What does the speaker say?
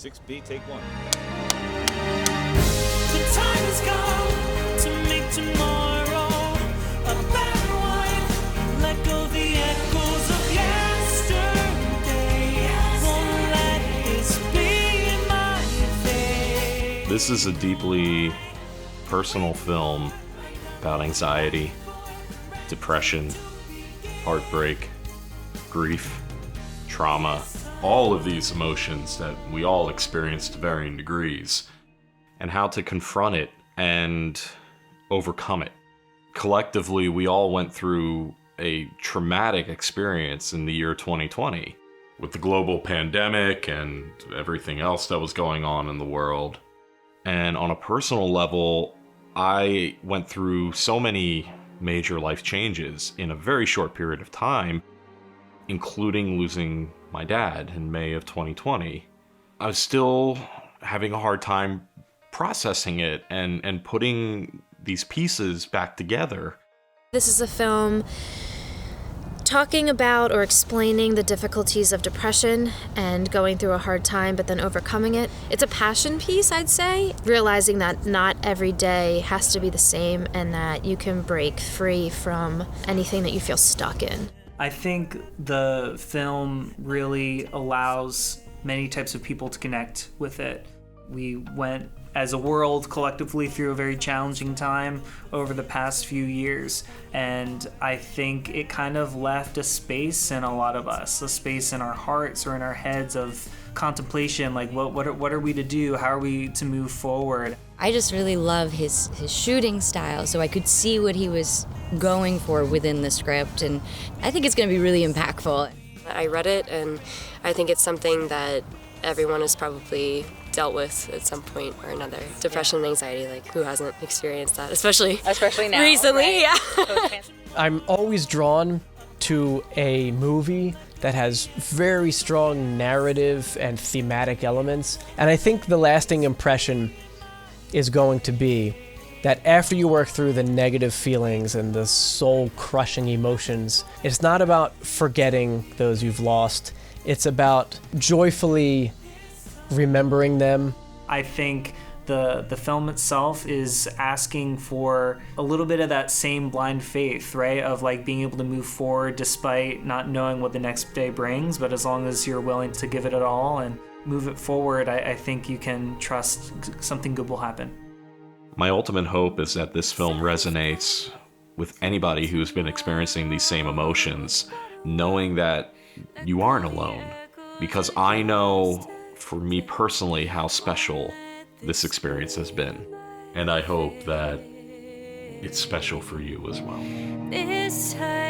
6B, take one. The time has come to make tomorrow a better one. Let go the echoes of yesterday. Won't let this be in my face. This is a deeply personal film about anxiety, depression, heartbreak, grief, trauma, all of these emotions that we all experience to varying degrees, and how to confront it and overcome it. Collectively, we all went through a traumatic experience in the year 2020 with the global pandemic and everything else that was going on in the world. And on a personal level, I went through so many major life changes in a very short period of time, including losing my dad in May of 2020. I was still having a hard time processing it and putting these pieces back together. This is a film talking about or explaining the difficulties of depression and going through a hard time but then overcoming it. It's a passion piece, I'd say, realizing that not every day has to be the same and that you can break free from anything that you feel stuck in. I think the film really allows many types of people to connect with it. We went as a world collectively through a very challenging time over the past few years, and I think it kind of left a space in a lot of us, a space in our hearts or in our heads of contemplation, like what are we to do? How are we to move forward? I just really love his shooting style, so I could see what he was going for within the script, and I think it's going to be really impactful. I read it, and I think it's something that everyone has probably dealt with at some point or another. Depression and anxiety, like who hasn't experienced that, especially now, recently, right? Yeah. I'm always drawn to a movie that has very strong narrative and thematic elements, and I think the lasting impression is going to be that after you work through the negative feelings and the soul-crushing emotions, it's not about forgetting those you've lost. It's about joyfully remembering them. I think the film itself is asking for a little bit of that same blind faith, right? Of like being able to move forward despite not knowing what the next day brings, but as long as you're willing to give it all and move it forward, I think you can trust something good will happen. My ultimate hope is that this film resonates with anybody who's been experiencing these same emotions, knowing that you aren't alone. Because I know, for me personally, how special this experience has been. And I hope that it's special for you as well. This time